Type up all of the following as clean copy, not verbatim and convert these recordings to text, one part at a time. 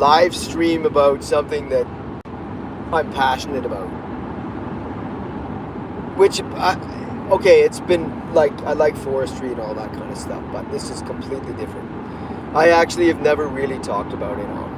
live stream about something that I'm passionate about. Which, okay, it's been like, I like forestry and all that kind of stuff, but this is completely different. I actually have never really talked about it on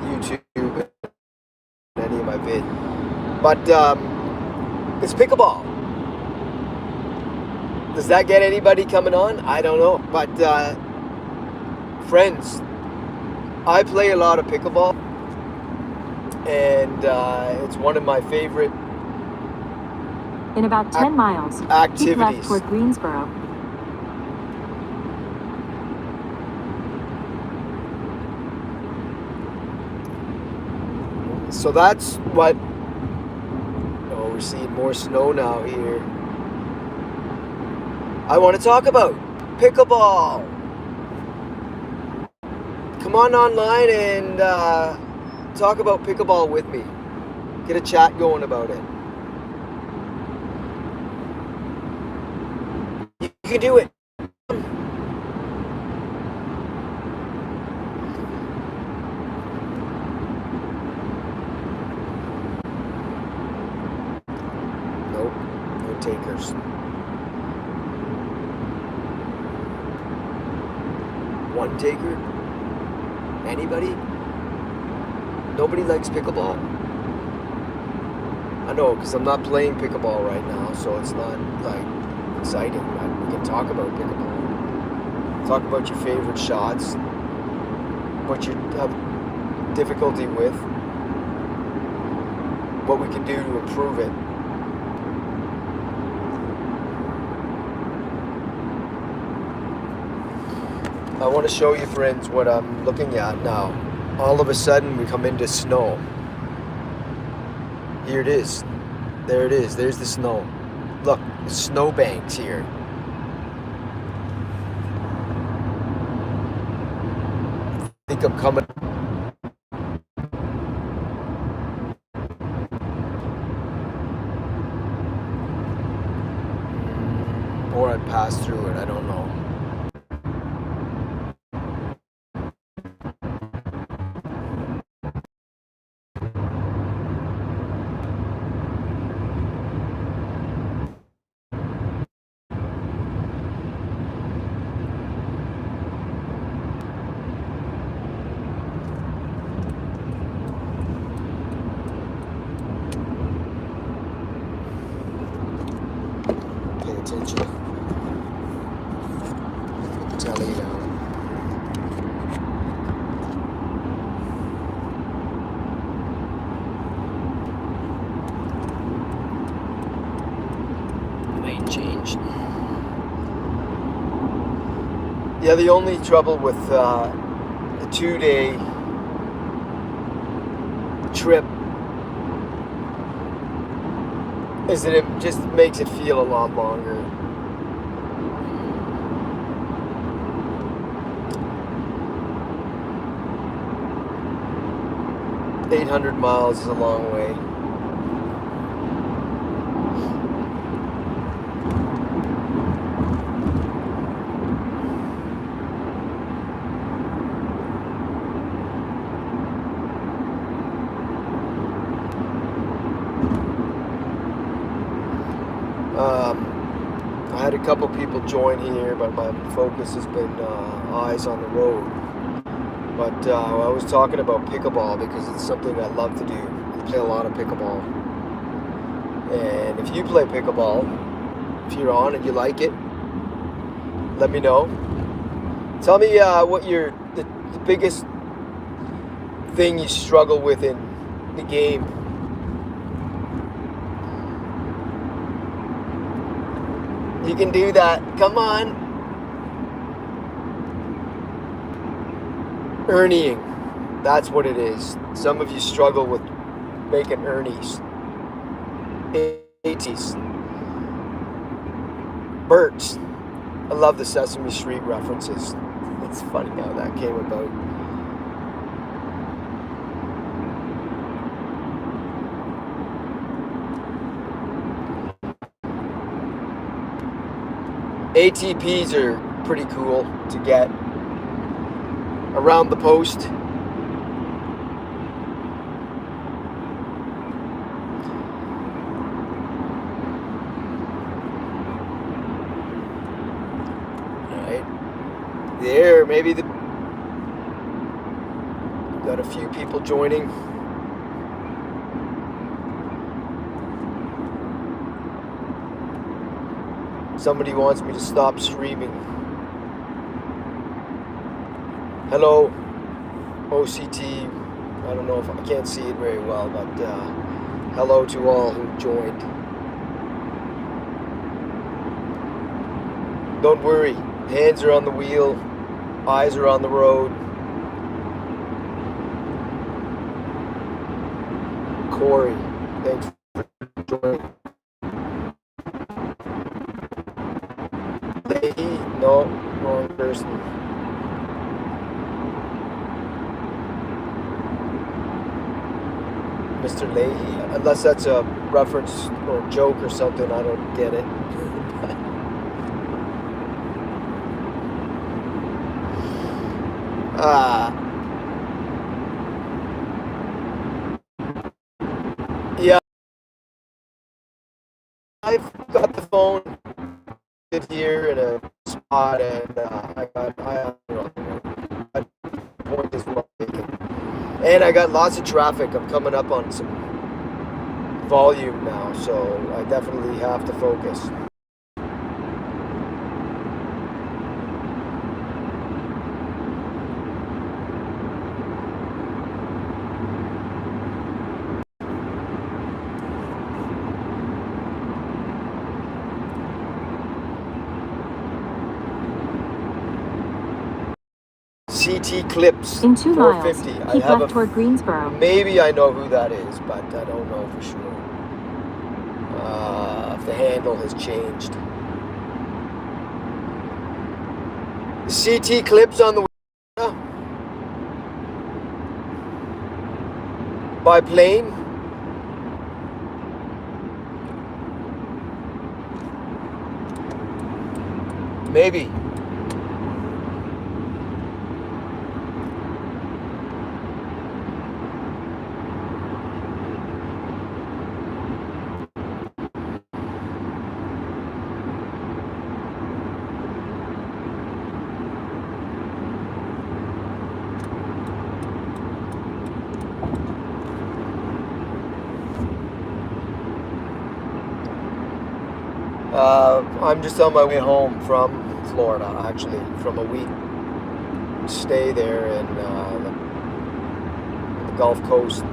YouTube and any of my vids. But it's pickleball. Does that get anybody coming on? I don't know. But friends, I play a lot of pickleball, and it's one of my favorite in about 10 miles, activities. keep left toward Greensboro. So that's what, oh, we're seeing more snow now here. I want to talk about pickleball. Come on online and talk about pickleball with me. Get a chat going about it. You can do it. Nope, no takers. One taker? Anybody? Nobody likes pickleball? I know, because I'm not playing pickleball right now, so it's not like exciting, but we can talk about pickleball. Talk about your favorite shots, what you have difficulty with, what we can do to improve it. I want to show you, friends, what I'm looking at now. All of a sudden, we come into snow. Here it is. There it is. There's the snow. Look, the snow banks here. I think I'm coming. Or I passed through it. I don't know. Attention. Telly down. Lane change. Yeah, the only trouble with the 2-day trip is that it just makes it feel a lot longer. $800 miles is a long way. I had a couple people join here, but my focus has been eyes on the road. But I was talking about pickleball because it's something I love to do. I play a lot of pickleball. And if you play pickleball, if you're on and you like it, let me know. Tell me what the biggest thing you struggle with in the game. You can do that. Come on. Ernieing. That's what it is. Some of you struggle with making ernies. 80s. Birds. I love the Sesame Street references. It's funny how that came about. ATPs are pretty cool to get. around the post. Alright. There, maybe got a few people joining. Somebody wants me to stop streaming. Hello, OCT. I don't know if I can't see it very well, but hello to all who joined. Don't worry, hands are on the wheel, eyes are on the road. Corey, thanks for joining. No, wrong person. Mr. Leahy, unless that's a reference or a joke or something, I don't get it. Yeah, I've got the phone here in a spot, and I don't know, my point is well taken. And I got lots of traffic. I'm coming up on some volume now, so I definitely have to focus. CT Clips In 2 miles, 450. keep I have left toward Greensboro. Maybe I know who that is, but I don't know for sure. If the handle has changed. The CT Clips on the by plane. Maybe. I'm just on my way home from Florida, actually, from a week stay there in the Gulf Coast.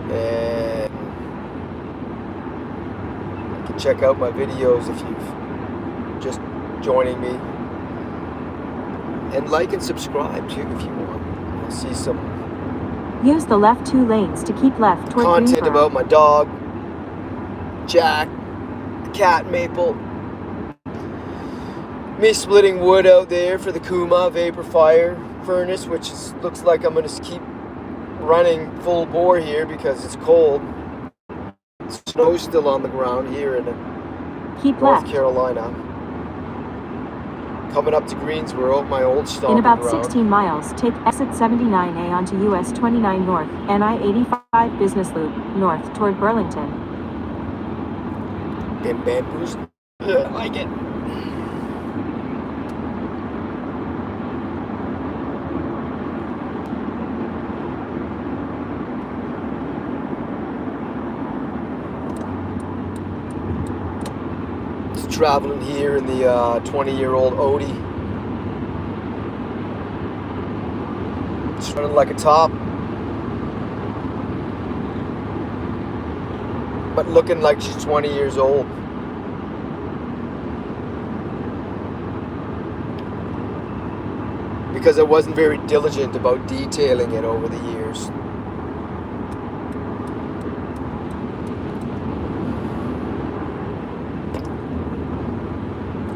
And you can check out my videos if you've just joining me. And like and subscribe too if you want. You'll see some Use the left 2 lanes to keep left toward content Greensboro. about my dog, Jack, the cat Maple, me splitting wood out there for the Kuma vapor fire furnace, which looks like I'm going to keep running full bore here because it's cold. Snow's still on the ground here in Keep North left. Carolina. Coming up to Greensboro, my old stomping In about ground. 16 miles, take exit 79A onto US 29 North, NI 85 Business Loop, north toward Burlington. Bim bamboos. I like it. Traveling here in the 20-year-old Audi. It's running like a top, but looking like she's 20 years old. Because I wasn't very diligent about detailing it over the years.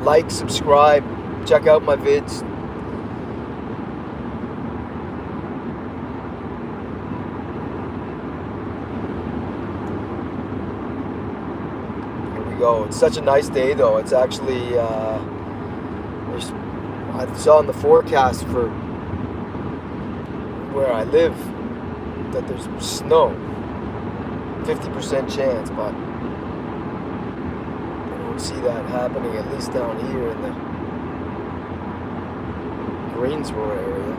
Like, subscribe, check out my vids. Here we go. It's such a nice day though. It's actually, I saw in the forecast for where I live that there's snow. 50% chance, but I don't see that happening, at least down here in the Greensboro area.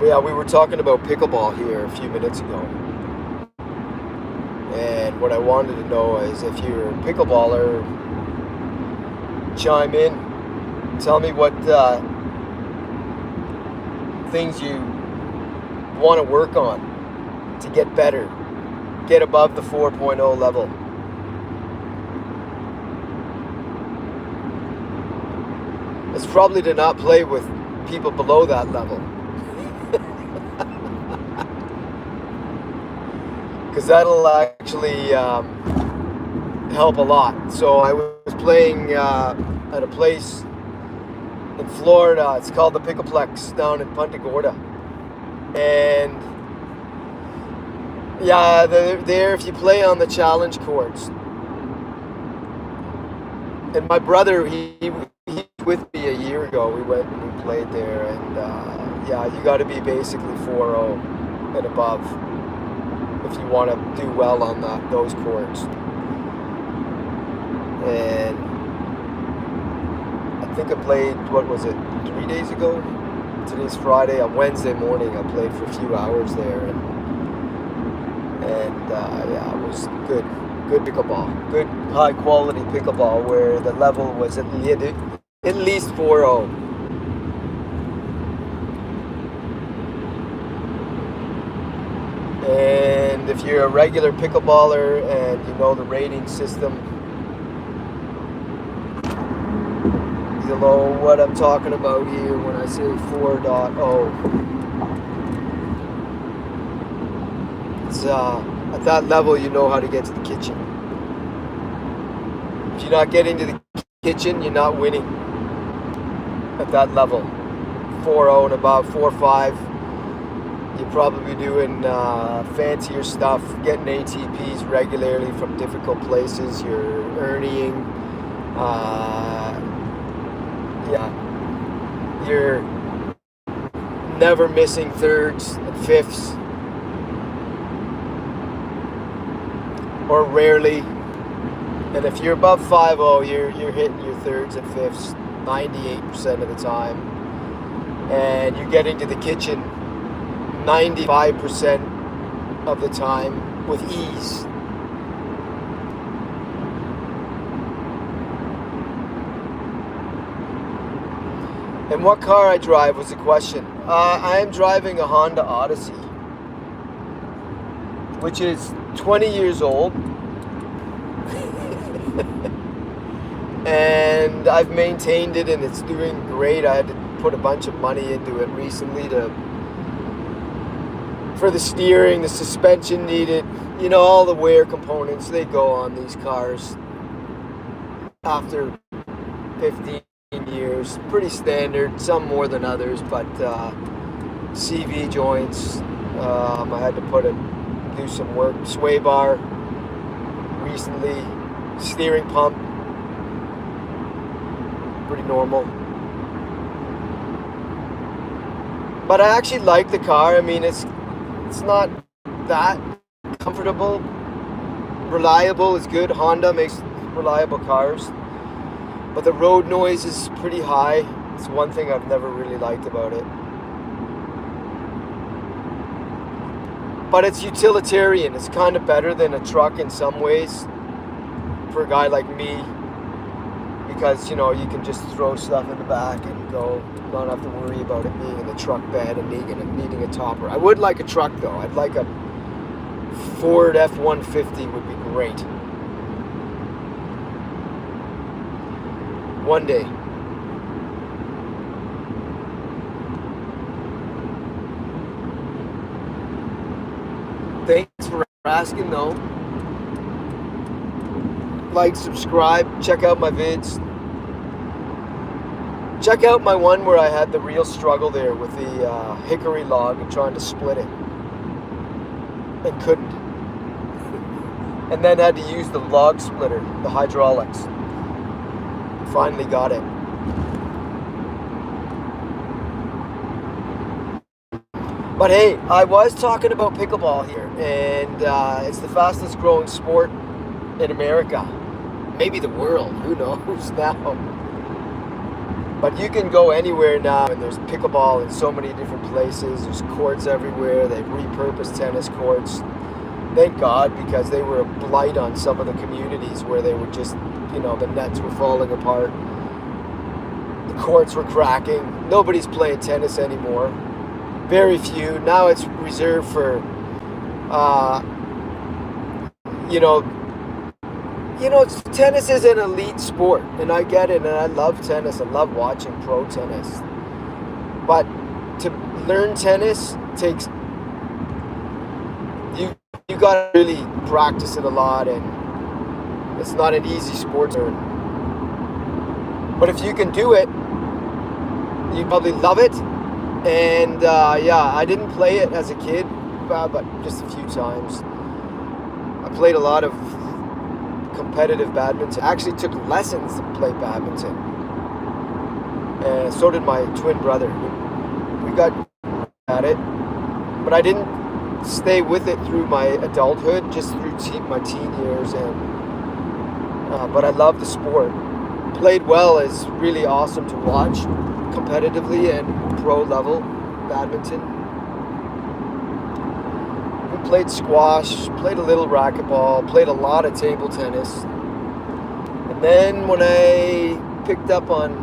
Yeah, we were talking about pickleball here a few minutes ago. And what I wanted to know is if you're a pickleballer, chime in. Tell me what things you want to work on to get better. Get above the 4.0 level. It's probably to not play with people below that level. Because that'll actually help a lot. So I was playing at a place in Florida. It's called the Pickleplex down in Punta Gorda. And yeah, there if you play on the challenge courts. And my brother, he was with me a year ago. We went and we played there. And yeah, you got to be basically 4-0 and above if you want to do well on those courts. And I think I played, what was it, 3 days ago? Today's Friday. On Wednesday morning I played for a few hours there, and yeah, it was good pickleball, good high quality pickleball where the level was at least 4-0. And if you're a regular pickleballer and you know the rating system, you'll know what I'm talking about here when I say 4.0. It's at that level you know how to get to the kitchen. If you're not getting to the kitchen, you're not winning at that level. 4.0 and above, 4.5. You're probably doing fancier stuff, getting ATPs regularly from difficult places. You're earning, yeah, you're never missing thirds and fifths, or rarely. And if you're above 5.0, you're hitting your thirds and fifths 98% of the time, and you're getting to the kitchen 95% of the time with ease. And what car I drive was the question. I am driving a Honda Odyssey, which is 20 years old. And I've maintained it and it's doing great. I had to put a bunch of money into it recently for the steering, the suspension needed, you know, all the wear components, they go on these cars after 15 years. Pretty standard, some more than others, but CV joints, I had to do some work. Sway bar recently, steering pump, pretty normal. But I actually like the car. I mean, it's not that comfortable. Reliable is good. Honda makes reliable cars. But the road noise is pretty high. It's one thing I've never really liked about it. But it's utilitarian. It's kind of better than a truck in some ways for a guy like me. Because, you know, you can just throw stuff in the back and go. Not have to worry about it being in the truck bed and needing a topper. I would like a truck though. I'd like a Ford F-150 would be great. One day. Thanks for asking though. Like, subscribe, check out my vids. Check out my one where I had the real struggle there with the hickory log and trying to split it. And couldn't. And then had to use the log splitter, the hydraulics. Finally got it. But hey, I was talking about pickleball here, and it's the fastest growing sport in America. Maybe the world, who knows now. But you can go anywhere now, and there's pickleball in so many different places. There's courts everywhere. They've repurposed tennis courts. Thank God, because they were a blight on some of the communities where they were just, the nets were falling apart. The courts were cracking. Nobody's playing tennis anymore. Very few. Now it's reserved for, tennis is an elite sport, and I get it, and I love tennis. I love watching pro tennis. But to learn tennis takes, you got to really practice it a lot, and it's not an easy sport to learn. But if you can do it, you probably love it. And I didn't play it as a kid, but just a few times. I played a lot of competitive badminton. I actually took lessons to play badminton. And so did my twin brother. We got at it, but I didn't stay with it through my adulthood, just through my teen years. But I love the sport. Played well is really awesome to watch, competitively and pro level badminton. We played squash, played a little racquetball, played a lot of table tennis. And then when I picked up on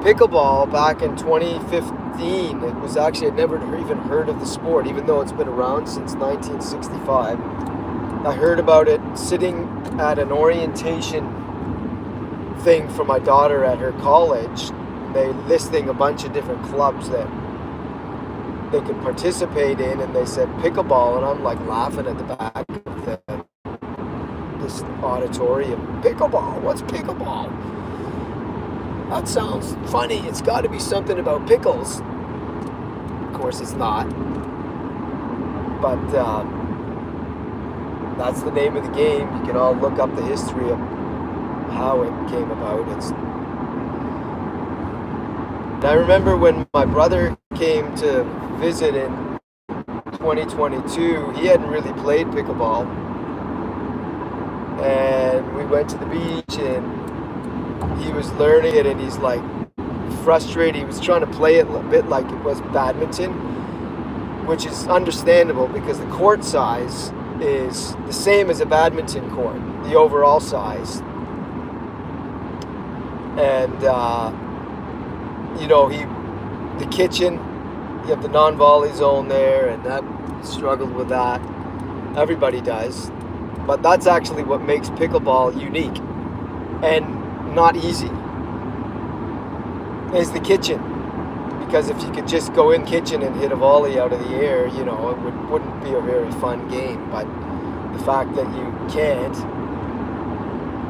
pickleball back in 2015, it was actually, I'd never even heard of the sport, even though it's been around since 1965. I heard about it sitting at an orientation thing for my daughter at her college. They listing a bunch of different clubs that they could participate in, and they said pickleball, and I'm like laughing at the back of this auditorium. Pickleball? What's pickleball? That sounds funny. It's got to be something about pickles. Of course it's not. But that's the name of the game. You can all look up the history of how it came about. And I remember when my brother came to visit in 2022, he hadn't really played pickleball. And we went to the beach, and he was learning it, and he's like frustrated. He was trying to play it a bit like it was badminton, which is understandable because the court size is the same as a badminton court, the overall size. And the kitchen, you have the non-volley zone there, and that struggled with that. Everybody does, but that's actually what makes pickleball unique and not easy, is the kitchen. Because if you could just go in kitchen and hit a volley out of the air, it wouldn't be a very fun game. But the fact that you can't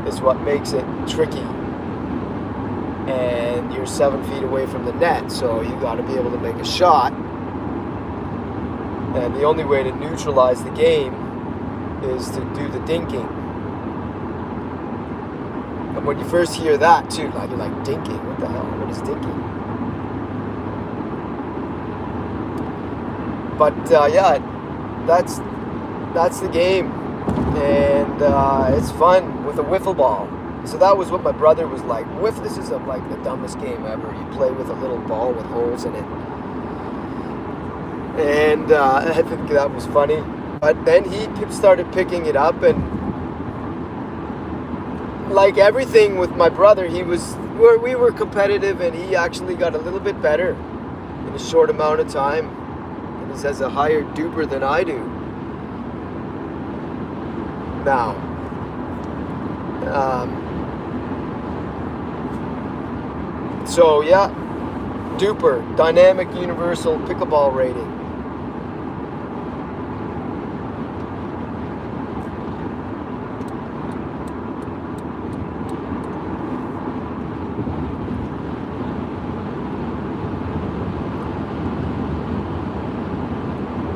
is what makes it tricky. And you're 7 feet away from the net, so you got to be able to make a shot. And the only way to neutralize the game is to do the dinking. And when you first hear that too, you're like, dinking? What the hell? What is dinking? But that's the game, and it's fun with a wiffle ball. So that was what my brother was like. This is like the dumbest game ever. You play with a little ball with holes in it, and I think that was funny. But then he started picking it up, and like everything with my brother, we were competitive, and he actually got a little bit better in a short amount of time. He has a higher duper than I do now. So yeah, duper, dynamic universal pickleball rating.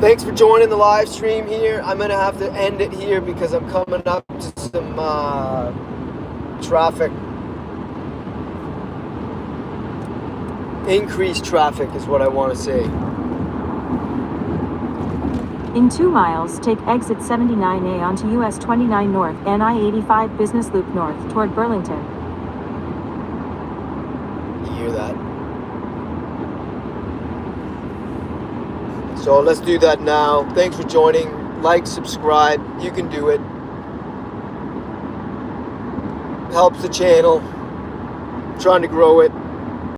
Thanks for joining the live stream here. I'm going to have to end it here because I'm coming up to some traffic. Increased traffic is what I want to say. In 2 miles, take exit 79A onto US 29 North and I-85 Business Loop North toward Burlington. You hear that? So let's do that now. Thanks for joining. Like, subscribe. You can do it. Helps the channel. I'm trying to grow it.